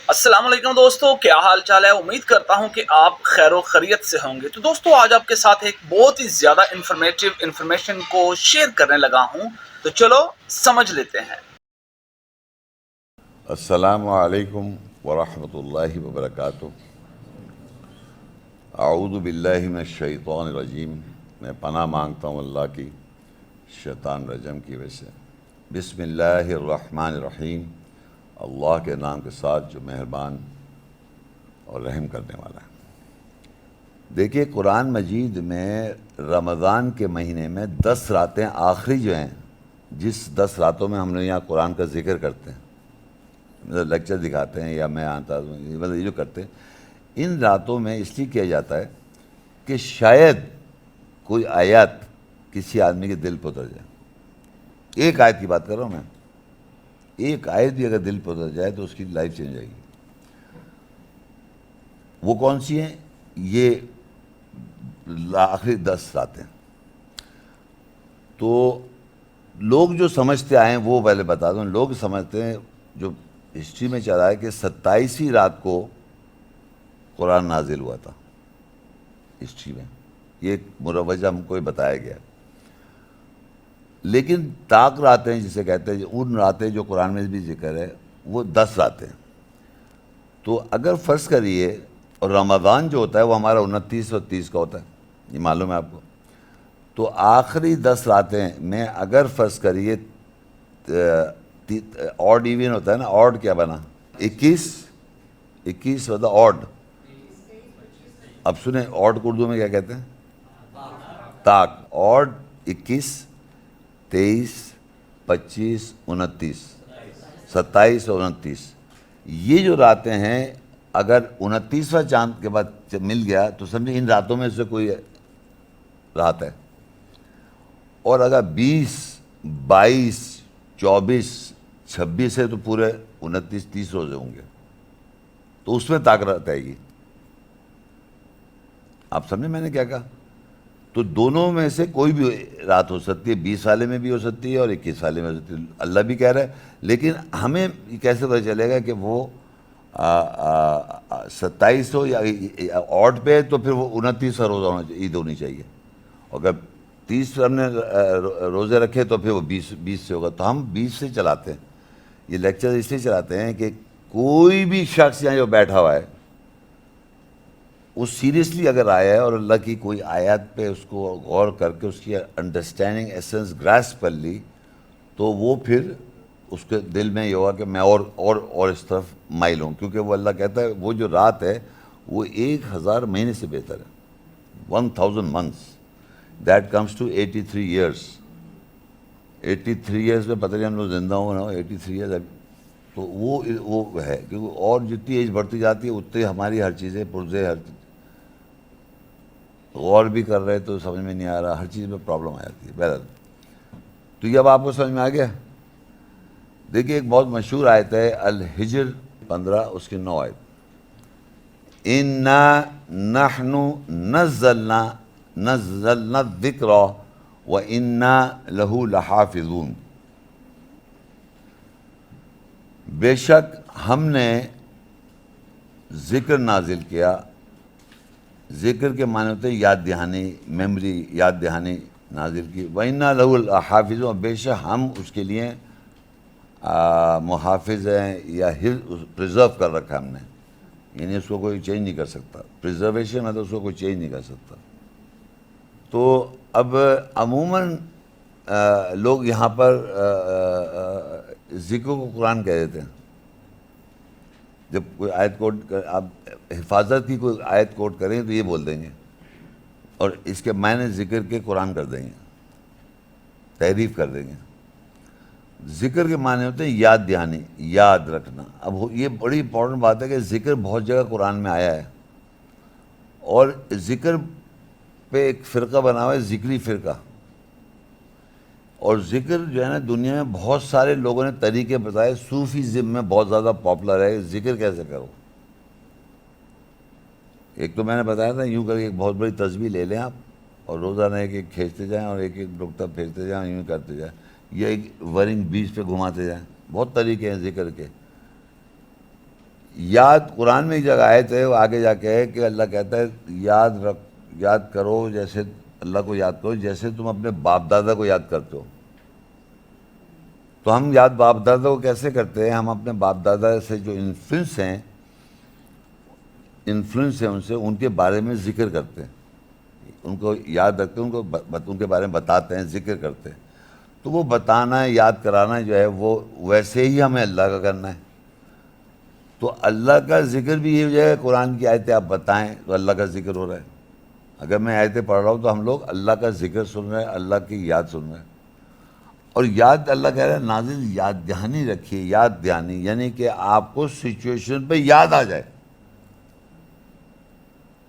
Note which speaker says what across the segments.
Speaker 1: السلام علیکم دوستو، کیا حال چال ہے؟ امید کرتا ہوں کہ آپ خیر و خیریت سے ہوں گے۔ تو دوستو آج آپ کے ساتھ ایک بہت ہی زیادہ انفارمیشن کو شیئر کرنے لگا ہوں، تو چلو سمجھ لیتے ہیں۔
Speaker 2: السلام علیکم ورحمۃ اللہ وبرکاتہ۔ اعوذ باللہ من الشیطان الرجیم، میں پناہ مانگتا ہوں اللہ کی شیطان رجم کی وجہ سے۔ بسم اللہ الرحمن الرحیم، اللہ کے نام کے ساتھ جو مہربان اور رحم کرنے والا ہے۔ دیکھیے قرآن مجید میں رمضان کے مہینے میں 10 راتیں آخری جو ہیں، جس 10 راتوں میں ہم نے یہاں قرآن کا ذکر کرتے ہیں، لیکچر دکھاتے ہیں یا میں آتا ہوں، مطلب یہ جو کرتے ہیں، ان راتوں میں اس لیے کیا جاتا ہے کہ شاید کوئی آیت کسی آدمی کے دل پہ اتر جائے۔ ایک آیت کی بات کر رہا ہوں میں، ایک آیت بھی اگر دل پہ اتر جائے تو اس کی لائف چینج جائے گی۔ وہ کون سی ہیں؟ یہ آخری 10 راتیں۔ تو لوگ جو سمجھتے آئے ہیں وہ پہلے بتا دوں، لوگ سمجھتے ہیں جو ہسٹری میں چلا ہے کہ 27ویں رات کو قرآن نازل ہوا تھا ہسٹری میں، یہ ایک مروجہ ہم کو بتایا گیا۔ لیکن طاق راتیں جسے کہتے ہیں، ان راتیں جو قرآن میں بھی ذکر ہے وہ 10 راتیں۔ تو اگر فرض کریے، اور رمضان جو ہوتا ہے وہ ہمارا 29 اور 30 کا ہوتا ہے، یہ معلوم ہے آپ کو، تو آخری 10 راتیں میں اگر فرض کریے آڈ ایون ہوتا ہے نا، آڈ کیا بنا؟ 21 ہوتا آڈ۔ اب سنیں آڈ کو اردو میں کیا کہتے ہیں؟ طاق۔ آڈ 21، 23، 25، 29، 27 اور 29، یہ جو راتیں ہیں، اگر 29واں چاند کے بعد مل گیا تو سمجھے ان راتوں میں سے کوئی رات ہے۔ اور اگر 20، 22، 24، 26 ہے تو پورے 29، 30 روزے ہوں گے، تو اس میں طاقت آئے گی۔ آپ سمجھے میں نے کیا کہا؟ تو دونوں میں سے کوئی بھی رات ہو سکتی ہے، 20 والے میں بھی ہو سکتی ہے اور 21 والے میں ہو سکتی ہے، اللہ بھی کہہ رہا ہے۔ لیکن ہمیں کیسے پتہ چلے گا کہ وہ 27 ہو یا آڈ پہ، تو پھر وہ 29 کا روزہ ہونا چاہیے، عید ہونی چاہیے۔ اگر 30 ہم نے روزے رکھے تو پھر وہ 20 سے ہوگا۔ تو ہم 20 سے چلاتے ہیں یہ لیکچر، اس لیے چلاتے ہیں کہ کوئی بھی شخص یہاں جو بیٹھا ہوا ہے وہ سیریسلی اگر آیا ہے اور اللہ کی کوئی آیات پہ اس کو غور کر کے اس کی انڈرسٹینڈنگ ایسنس گراسپ کر لی، تو وہ پھر اس کے دل میں یہ ہوگا کہ میں اور اس طرف مائل ہوں، کیونکہ وہ اللہ کہتا ہے وہ جو رات ہے وہ 1000 مہینے سے بہتر ہے۔ 1000 months، that comes to 83 years۔ 83 years میں پتہ نہیں ہم لوگ زندہ ہوں نا، 83 years، تو وہ ہے کہ اور جتنی ایج بڑھتی جاتی ہے اتنی ہماری ہر چیزیں پرزے، ہر غور بھی کر رہے تو سمجھ میں نہیں آ رہا، ہر چیز میں پرابلم آ جاتی ہے۔ بہرحال تو یہ اب آپ کو سمجھ میں آ گیا۔ دیکھیے ایک بہت مشہور آیت ہے الحجر 15، اس کی 9 آیت، اِنَّا نَحْنُ نَزَّلْنَا الذِّكْرَ وَإِنَّا لَهُ لَحَافِظُونَ۔ بے شک ہم نے ذکر نازل کیا۔ ذکر کے معنی ہوتے ہیں یاد دہانی، میموری، یاد دہانی نازل کی۔ وَإِنَّا لَهُ لَحَافِظُونَ، بے شک ہم اس کے لیے محافظ ہیں، یا پریزرو کر رکھا ہم نے، یعنی اس کو کوئی چینج نہیں کر سکتا۔ پریزرویشن ہے تو اس کو کوئی چینج نہیں کر سکتا۔ تو اب عموماً لوگ یہاں پر ذکر کو قرآن کہہ دیتے ہیں۔ جب کوئی آیت کوٹ، آپ حفاظت کی کوئی آیت کوٹ کریں تو یہ بول دیں گے، اور اس کے معنی ذکر کے قرآن کر دیں گے، تحریف کر دیں گے۔ ذکر کے معنی ہوتے ہیں یاد دہانی، یاد رکھنا۔ اب یہ بڑی امپورٹنٹ بات ہے کہ ذکر بہت جگہ قرآن میں آیا ہے، اور ذکر پہ ایک فرقہ بنا ہوا ہے، ذکری فرقہ۔ اور ذکر جو ہے نا، دنیا میں بہت سارے لوگوں نے طریقے بتائے، صوفیزم میں بہت زیادہ پاپولر ہے ذکر کیسے کرو۔ ایک تو میں نے بتایا تھا، یوں کر کے ایک بہت بڑی تسبیح لے لیں آپ، اور روزانہ ایک ایک کھینچتے جائیں اور ایک ایک نقطہ پھیرتے جائیں، یوں کرتے جائیں، یا ایک ورنگ بیچ پہ گھماتے جائیں۔ بہت طریقے ہیں ذکر کے۔ یاد قرآن میں ایک جگہ آیت ہے، وہ آگے جا کے ہے کہ اللہ کہتا ہے یاد کرو جیسے اللہ کو یاد کرو جیسے تم اپنے باپ دادا کو یاد کرتے ہو. تو ہم یاد باپ دادا کو کیسے کرتے ہیں؟ ہم اپنے باپ دادا سے جو انفلوئنس ہیں ان سے ان کے بارے میں ذکر کرتے ہیں، ان کو یاد رکھتے ہیں، ان کے بارے میں بتاتے ہیں، ذکر کرتے ہیں. تو وہ بتانا یاد کرانا جو ہے وہ ویسے ہی ہمیں اللہ کا کرنا ہے. تو اللہ کا ذکر بھی یہ ہو جائے گا، قرآن کی آیتیں آپ بتائیں تو اللہ کا ذکر ہو رہا ہے. اگر میں آیتیں پڑھ رہا ہوں تو ہم لوگ اللہ کا ذکر سن رہے ہیں، اللہ کی یاد سن رہے ہیں. اور یاد اللہ کہہ رہا ہے نازل یاد دہانی رکھیے. یاد دہانی یعنی کہ آپ کو سچویشن پہ یاد آ جائے،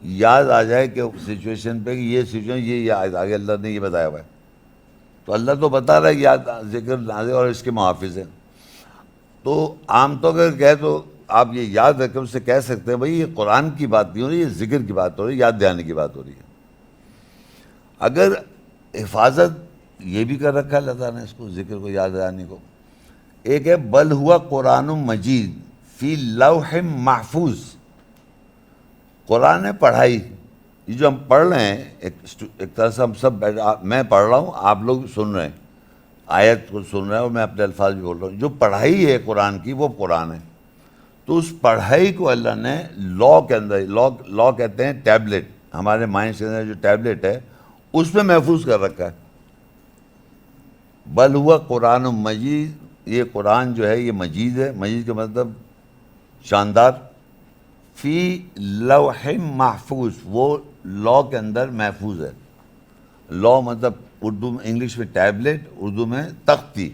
Speaker 2: یاد آ جائے کہ سچویشن پہ کہ یہ سچویشن یہ یاد آگے اللہ نے یہ بتایا ہوا ہے. تو اللہ تو بتا رہا ہے کہ یاد ذکر نازل اور اس کے محافظ ہیں. تو عام طور پر کہے تو آپ یہ یاد رکھیں، اس سے کہہ سکتے ہیں بھائی یہ قرآن کی بات نہیں ہو رہی، یہ ذکر کی بات ہو رہی ہے، یاد دہانی کی بات ہو رہی ہے. اگر حفاظت یہ بھی کر رکھا ہے اللہ تعالیٰ نے اس کو، ذکر کو، یاد دہانی کو. ایک ہے بل ہوا قرآن مجید فی لوح محفوظ. قرآن پڑھائی یہ جو ہم پڑھ رہے ہیں ایک طرح سے ہم سب میں پڑھ رہا ہوں، آپ لوگ سن رہے ہیں، آیت کو سن رہے ہیں اور میں اپنے الفاظ بھی بول رہا ہوں. جو پڑھائی ہے قرآن کی وہ قرآن ہے. تو اس پڑھائی کو اللہ نے لا کے اندر، لا کہتے ہیں ٹیبلٹ، ہمارے مائنڈ کے اندر جو ٹیبلٹ ہے اس میں محفوظ کر رکھا ہے. بل ہوا قرآن مجید، یہ قرآن جو ہے یہ مجید ہے. مجید کا مطلب شاندار. فی لوح محفوظ، وہ لا کے اندر محفوظ ہے. لا مطلب اردو میں، انگلش میں ٹیبلٹ، اردو میں تختی.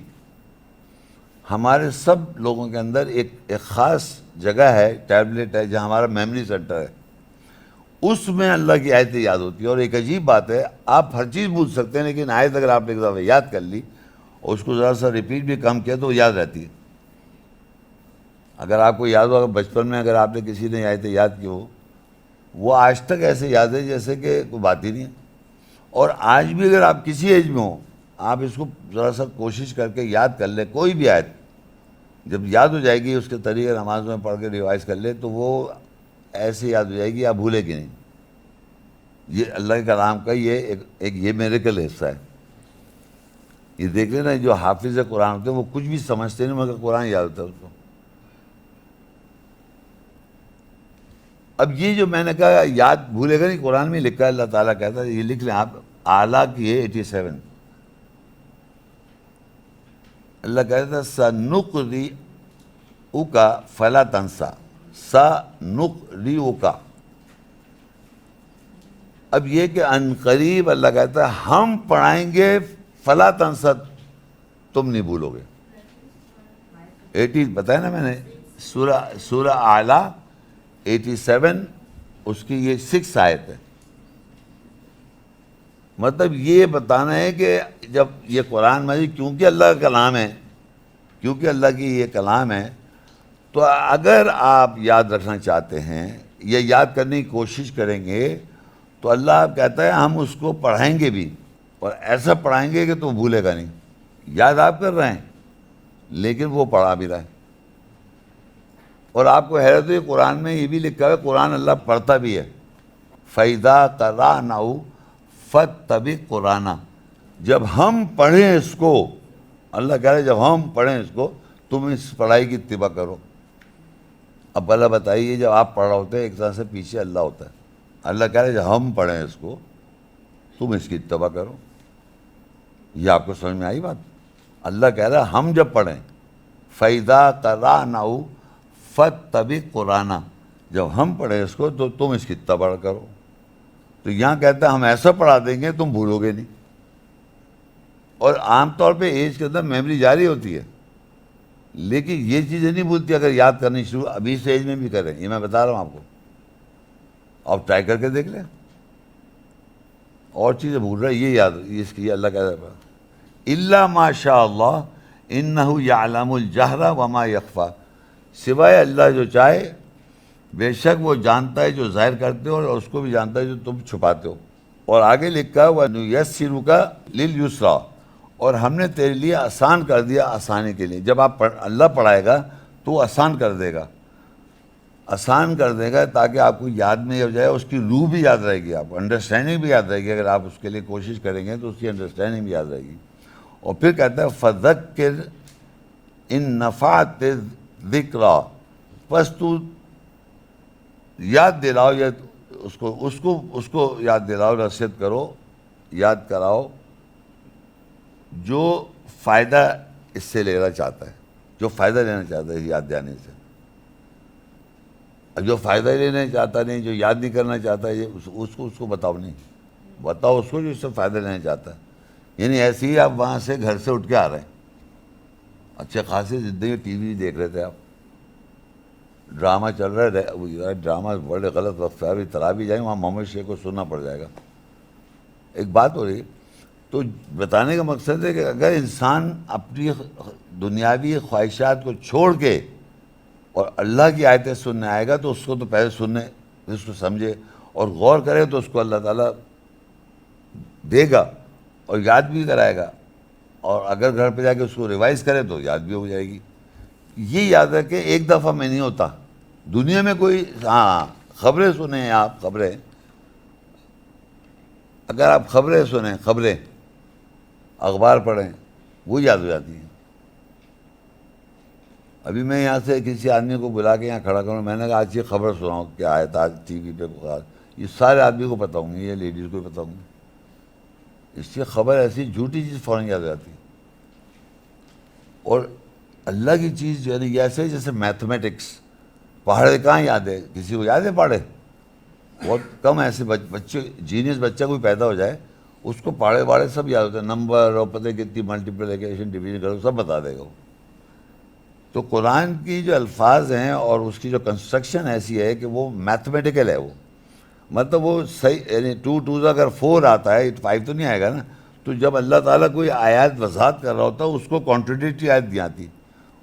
Speaker 2: ہمارے سب لوگوں کے اندر ایک خاص جگہ ہے، ٹیبلٹ ہے، جہاں ہمارا میموری سینٹر ہے. اس میں اللہ کی آیتیں یاد ہوتی ہیں. اور ایک عجیب بات ہے، آپ ہر چیز بھول سکتے ہیں لیکن آیت اگر آپ نے ایک دفعہ یاد کر لی اور اس کو ذرا سا ریپیٹ بھی کم کیا تو وہ یاد رہتی ہے. اگر آپ کو یاد ہوگا بچپن میں اگر آپ نے کسی نے آیتیں یاد کی ہو، وہ آج تک ایسے یاد ہے جیسے کہ کوئی بات ہی نہیں ہے. اور آج بھی اگر آپ کسی ایج میں ہوں، آپ اس کو ذرا سا کوشش کر کے یاد کر لیں، کوئی بھی آیت جب یاد ہو جائے گی اس کے طریقے نماز میں پڑھ کے ریوائز کر لے تو وہ ایسے یاد ہو جائے گی، آپ بھولے گی نہیں. یہ اللہ کے کلام کا یہ ایک یہ میریکل حصہ ہے. یہ دیکھ لیں نا، جو حافظ قرآن ہوتے ہیں وہ کچھ بھی سمجھتے نہیں مگر قرآن یاد ہوتا ہے اس کو. اب یہ جو میں نے کہا یاد بھولے گا نہیں، قرآن میں لکھا ہے، اللہ تعالیٰ کہتا ہے، یہ لکھ لیں آپ، اعلیٰ کی ہے 87. اللہ کہتا ہے سَنُقْرِئُكَ فَلَا تَنْسَى. سَنُقْرِئُكَ. اب یہ کہ ان قریب اللہ کہتا ہے ہم پڑھائیں گے، فَلَا تَنْسَى، تم نہیں بھولو گے. 80 بتایا نا میں نے، سورہ اعلیٰ 87 اس کی یہ 6 آیت ہے. مطلب یہ بتانا ہے کہ جب یہ قرآن مجید کیونکہ اللہ کا کلام ہے، کیونکہ اللہ کی یہ کلام ہے، تو اگر آپ یاد رکھنا چاہتے ہیں یا یاد کرنے کی کوشش کریں گے تو اللہ کہتا ہے ہم اس کو پڑھائیں گے بھی، اور ایسا پڑھائیں گے کہ تو بھولے گا نہیں. یاد آپ کر رہے ہیں لیکن وہ پڑھا بھی رہا ہے. اور آپ کو حیرت ہوئی، قرآن میں یہ بھی لکھا ہے، قرآن اللہ پڑھتا بھی ہے. فَإِذَا قَرَأْنَاهُ فَاتَّبِعْ قُرْآنَهُ. جب ہم پڑھیں اس کو، اللہ کہہ رہے جب ہم پڑھیں اس کو تم اس پڑھائی کی اتباع کرو. اب اللہ بتائیے جب آپ پڑھ رہے ہوتے ہیں ایک طرح سے پیچھے اللہ ہوتا ہے. اللہ کہہ رہے جب ہم پڑھیں اس کو تم اس کی اتباع کرو. یہ آپ کو سمجھ میں آئی بات؟ اللہ کہہ رہا ہے ہم جب پڑھیں، فَإِذَا قَرَأْنَاهُ فَاتَّبِعْ قُرْآنَهُ، جب ہم پڑھیں اس کو تو تم اس کی اتباع کرو. تو یہاں کہتا ہے ہم ایسا پڑھا دیں گے تم بھولو گے نہیں. اور عام طور پہ ایج کے اندر میموری جاری ہوتی ہے لیکن یہ چیزیں نہیں بھولتی اگر یاد کرنی شروع ابھی سے ایج میں بھی کریں. یہ میں بتا رہا ہوں آپ کو، آپ ٹرائی کر کے دیکھ لیں. اور چیزیں بھول رہا ہے یہ یاد اس کی اللہ کہتا ہے الا ما شاء اللہ انہ یعلم الجہر وما یخفی. سوائے اللہ جو چاہے، بے شک وہ جانتا ہے جو ظاہر کرتے ہو اور اس کو بھی جانتا ہے جو تم چھپاتے ہو. اور آگے لکھا وَنُيَسِّرُكَ لِلْيُسْرَىٰ، اور ہم نے تیرے لیے آسان کر دیا آسانی کے لیے. جب آپ اللہ پڑھائے گا تو وہ آسان کر دے گا. آسان کر دے گا تاکہ آپ کو یاد میں ہو جائے, اس کی روح بھی یاد رہے گی, آپ کو انڈرسٹینڈنگ بھی یاد رہے گی. اگر آپ اس کے لیے کوشش کریں گے تو اس کی انڈرسٹینڈنگ بھی یاد رہے گی. اور پھر کہتا ہے فذکر ان نفعت ذکریٰ, بس تو یاد دلاؤ, یا اس کو یاد دلاؤ, نصیحت کرو, یاد کراؤ جو فائدہ اس سے لینا چاہتا ہے, جو فائدہ لینا چاہتا ہے یاد دلانے سے. اب جو فائدہ لینا چاہتا نہیں, جو یاد نہیں کرنا چاہتا ہے, اس کو بتاؤ نہیں, بتاؤ اس کو جو اس سے فائدہ لینا چاہتا ہے. یعنی ایسے ہی آپ وہاں سے گھر سے اٹھ کے آ رہے ہیں, اچھے خاصی زندگی ٹی وی دیکھ رہے تھے آپ, ڈرامہ چل رہا ہے, ڈرامہ بڑے غلط وقت پہ ابھی تراویح جائیں وہاں محمد شیخ کو سننا پڑ جائے گا. ایک بات ہو رہی, تو بتانے کا مقصد ہے کہ اگر انسان اپنی دنیاوی خواہشات کو چھوڑ کے اور اللہ کی آیتیں سننے آئے گا, تو اس کو تو پہلے سننے, اس کو سمجھے اور غور کرے, تو اس کو اللہ تعالیٰ دے گا اور یاد بھی کرائے گا. اور اگر گھر پہ جا کے اس کو ریوائز کرے تو یاد بھی ہو جائے گی. یہ یاد ہے کہ ایک دفعہ میں نہیں ہوتا دنیا میں کوئی. ہاں خبریں سنیں آپ, خبریں, اگر آپ خبریں سنیں, خبریں اخبار پڑھیں, وہ یاد ہو جاتی ہیں. ابھی میں یہاں سے کسی آدمی کو بلا کے یہاں کھڑا کروں, میں نے کہا آج یہ خبر سناؤ کیا آیا تھا آج ٹی وی پہ, یہ سارے آدمی کو پتہ ہوں گی, یہ لیڈیز کو پتہ ہوں گی. اس سے خبر ایسی جھوٹی چیز فوراً یاد ہو جاتی ہے. اور اللہ کی چیز جو ہے نا, یہ ایسے جیسے میتھمیٹکس, پہاڑے کہاں یاد ہے, کسی کو یاد ہے پہاڑے؟ بہت کم ایسے بچے, جینیس بچہ کوئی پیدا ہو جائے اس کو پہاڑے واڑے سب یاد ہوتے ہیں, نمبر اور پتہ کتنی ملٹیپلیکیشن ڈویژن کرو سب بتا دے گا وہ. تو قرآن کی جو الفاظ ہیں اور اس کی جو کنسٹرکشن ایسی ہے کہ وہ میتھمیٹیکل ہے. وہ مطلب وہ صحیح, یعنی 2 2 اگر 4 آتا ہے 5 تو نہیں آئے گا نا. تو جب اللہ تعالیٰ کوئی آیات وضاحت کر رہا ہوتا ہے, اس کو کانٹریڈکٹری آیت نہیں آتی,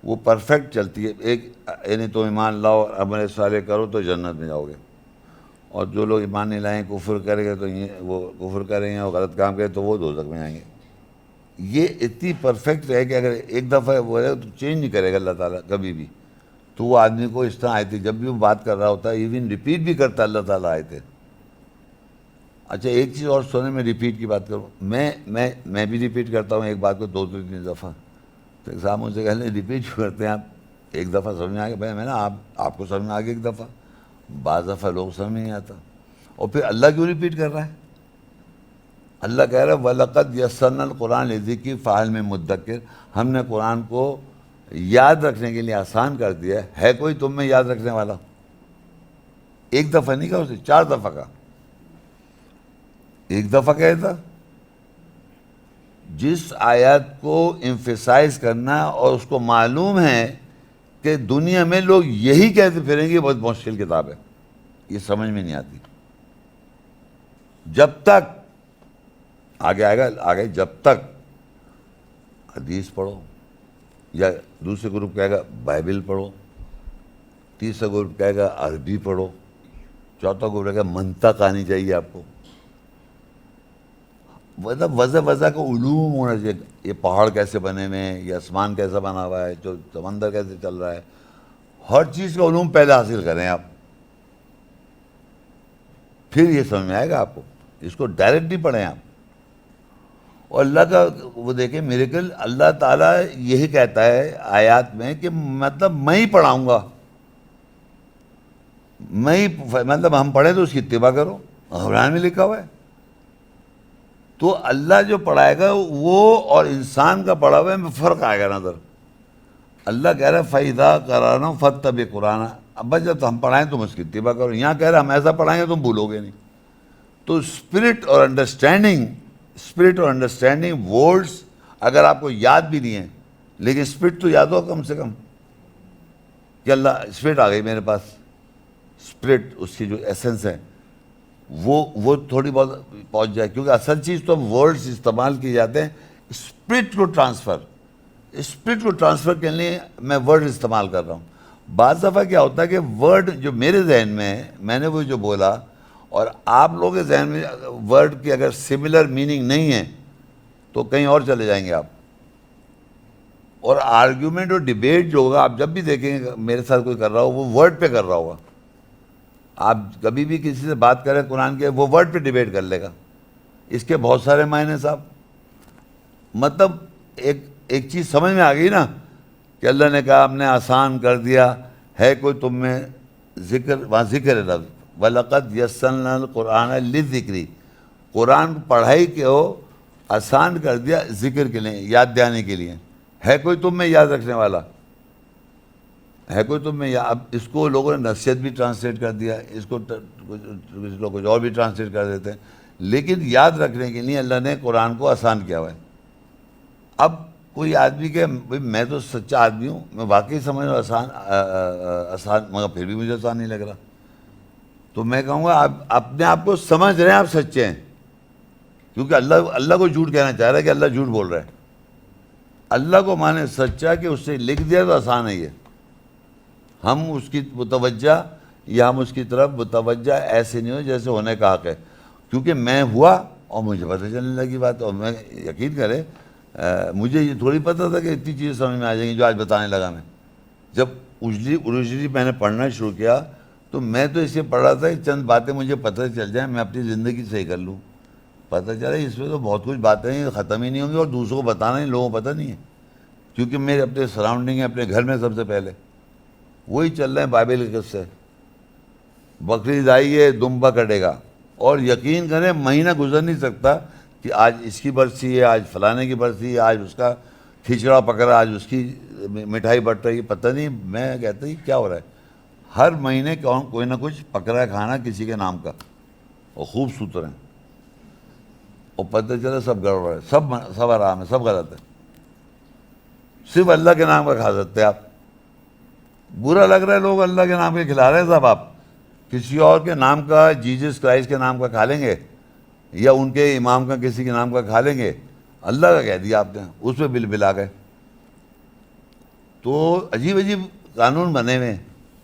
Speaker 2: وہ پرفیکٹ چلتی ہے. ایک یعنی تم ایمان لاؤ اور عمل صالح کرو تو جنت میں جاؤ گے, اور جو لوگ ایمان نہیں لائیں کفر کریں گے تو وہ کفر کریں گے, اور غلط کام کریں تو وہ دوزخ میں جائیں گے. یہ اتنی پرفیکٹ ہے کہ اگر ایک دفعہ وہ ہے تو چینج نہیں کرے گا اللہ تعالیٰ کبھی بھی. تو وہ آدمی کو اس طرح آیتیں جب بھی وہ بات کر رہا ہوتا ہے, ایون ریپیٹ بھی کرتا ہے اللہ تعالیٰ آیتیں. اچھا ایک چیز اور سنیں, میں ریپیٹ کی بات کروں, میں بھی ریپیٹ کرتا ہوں ایک بات کو 2 3 دفعہ. تو صاحب مجھ سے کہنے ریپیٹ کیوں کرتے ہیں آپ, ایک دفعہ سمجھ میں آ گیا. بھائی میں نا آپ کو سمجھ میں آ گیا ایک دفعہ, بعض دفعہ لوگ سمجھ میں نہیں آتا. اور پھر اللہ کیوں ریپیٹ کر رہا ہے؟ اللہ کہہ رہا ہے وَلَقَدْ يَسَّرْنَا الْقُرْآنَ لِلذِّكْرِ فَهَلْ مِن مُدَّكِّرٍ, ہم نے قرآن کو یاد رکھنے کے لیے آسان کر دیا ہے کوئی تم میں یاد رکھنے والا؟ ایک دفعہ نہیں کہا اسے, 4 دفعہ کا. ایک دفعہ کہا تھا جس آیات کو ایمفیسائز کرنا اور اس کو معلوم ہے کہ دنیا میں لوگ یہی کہتے پھریں گے بہت مشکل کتاب ہے, یہ سمجھ میں نہیں آتی. جب تک آگے آئے گا, آگے جب تک حدیث پڑھو, یا دوسرے گروپ کہے گا بائبل پڑھو, تیسرا گروپ کہے گا عربی پڑھو, چوتھا گروپ کہے گا منطق آنی چاہیے آپ کو. مطلب وضع کا علوم ہونا چاہیے, یہ پہاڑ کیسے بنے ہوئے ہیں, یہ آسمان کیسا بنا ہوا ہے, جو سمندر کیسے چل رہا ہے, ہر چیز کا علوم پہلے حاصل کریں آپ, پھر یہ سمجھ میں آئے گا آپ کو. اس کو ڈائریکٹ نہیں پڑھیں آپ. اور اللہ کا وہ دیکھیں میریکل, اللہ تعالیٰ یہی کہتا ہے آیات میں کہ مطلب میں ہی پڑھاؤں گا, میں ہی, مطلب ہم پڑھیں تو اس کی اتباع کرو, قرآن میں لکھا ہوا ہے. تو اللہ جو پڑھائے گا وہ اور انسان کا پڑھا ہوا ہے فرق آئے گا نظر. اللہ کہہ رہا ہے فَإِذَا قَرَأْنَاهُ فَاتَّبِعْ قُرْآنَهُ, اب بس جب ہم پڑھائیں تم اس کی اتباع کرو. یہاں کہہ رہا ہے ہم ایسا پڑھائیں گے تم بھولو گے نہیں. تو اسپرٹ اور انڈرسٹینڈنگ ورڈز اگر آپ کو یاد بھی نہیں ہیں, لیکن اسپرٹ تو یاد ہو کم سے کم کہ اللہ اسپرٹ آ گئی میرے پاس. اسپرٹ اس کی جو ایسنس ہے وہ تھوڑی بہت پہنچ جائے, کیونکہ اصل چیز تو ورڈز استعمال کیے جاتے ہیں اسپرٹ کو ٹرانسفر کے لیے میں ورڈ استعمال کر رہا ہوں. بعض دفعہ کیا ہوتا ہے کہ ورڈ جو میرے ذہن میں ہے, میں نے وہ جو بولا, اور آپ لوگوں کے ذہن میں ورڈ کی اگر سملر میننگ نہیں ہے تو کہیں اور چلے جائیں گے آپ. اور آرگیومنٹ اور ڈیبیٹ جو ہوگا, آپ جب بھی دیکھیں گے میرے ساتھ کوئی کر رہا ہو وہ ورڈ پہ کر رہا ہوگا, آپ کبھی بھی کسی سے بات کریں قرآن کے، وہ ورڈ پہ ڈیبیٹ کر لے گا. اس کے بہت سارے معنی صاحب. مطلب ایک چیز سمجھ میں آ گئی نا کہ اللہ نے کہا ہم نے آسان کر دیا. ہے کوئی تم میں ذکر، وہاں ذکر ہے لفظ، وَلَقَدْ يَسَّرْنَا الْقُرْآنَ لِلذِّكْرِ، قرآن پڑھائی کے ہو آسان کر دیا ذکر کے لیے، یاد دلانے کے لیے. ہے کوئی تم میں یاد رکھنے والا؟ ہے کوئی تم میں اب اس کو لوگوں نے نصیحت بھی ٹرانسلیٹ کر دیا، اس کو کچھ لوگ کچھ اور بھی ٹرانسلیٹ کر دیتے ہیں. لیکن یاد رکھنے کے لیے اللہ نے قرآن کو آسان کیا ہوا ہے. اب کوئی آدمی کہ میں تو سچا آدمی ہوں، میں واقعی سمجھ رہا ہوں آسان، مگر پھر بھی مجھے آسان نہیں لگ رہا، تو میں کہوں گا آپ اپنے آپ کو سمجھ رہے ہیں آپ سچے ہیں، کیونکہ اللہ کو جھوٹ کہنا چاہ رہا ہے کہ اللہ جھوٹ بول رہا ہے. اللہ کو مانے سچا کہ اس سے لکھ دیا تو آسان ہے یہ. ہم اس کی متوجہ یا ہم اس کی طرف متوجہ ایسے نہیں ہو جیسے ہونے کا حق ہے، کیونکہ میں ہوا اور مجھے پتہ چلنے لگی بات. اور میں یقین کرے مجھے یہ تھوڑی پتہ تھا کہ اتنی چیزیں سمجھ میں آ جائیں گی جو آج بتانے لگا. میں جب اوریجنلی میں نے پڑھنا شروع کیا تو میں تو اسے پڑھ رہا تھا کہ چند باتیں مجھے پتہ چل جائیں، میں اپنی زندگی صحیح کر لوں. پتہ چلا اس میں تو بہت کچھ باتیں ہیں ختم ہی نہیں ہوں گی، اور دوسروں کو بتانا ہی لوگوں کو پتہ نہیں ہے، کیونکہ میرے اپنے سراؤنڈنگ ہیں، اپنے گھر میں سب سے پہلے وہی چل رہے ہیں. بائبل کے قصے، بقرعید آئی ہے دمبا کٹے گا، اور یقین کریں مہینہ گزر نہیں سکتا کہ آج اس کی برسی ہے، آج فلانے کی برسی ہے، آج اس کا کھچڑا پکڑا، آج اس کی مٹھائی بٹ رہی ہے. پتہ نہیں، میں کہتا ہوں کیا ہو رہا ہے. ہر مہینے کوئی نہ کچھ پکڑا ہے کھانا کسی کے نام کا، اور خوب ستر ہیں، اور پتہ چلا سب گڑبڑ ہے، سب آرام ہے، سب غلط ہے. صرف اللہ کے نام کا کھا سکتے ہیں آپ. برا لگ رہا ہے لوگ اللہ کے نام کے کھلا رہے ہیں صاحب. آپ کسی اور کے نام کا، جیزس کرائسٹ کے نام کا کھا لیں گے، یا ان کے امام کا کسی کے نام کا کھا لیں گے. اللہ کا کہہ دیا آپ نے، اس پہ بل بلا گئے. تو عجیب عجیب قانون بنے ہوئے ہیں.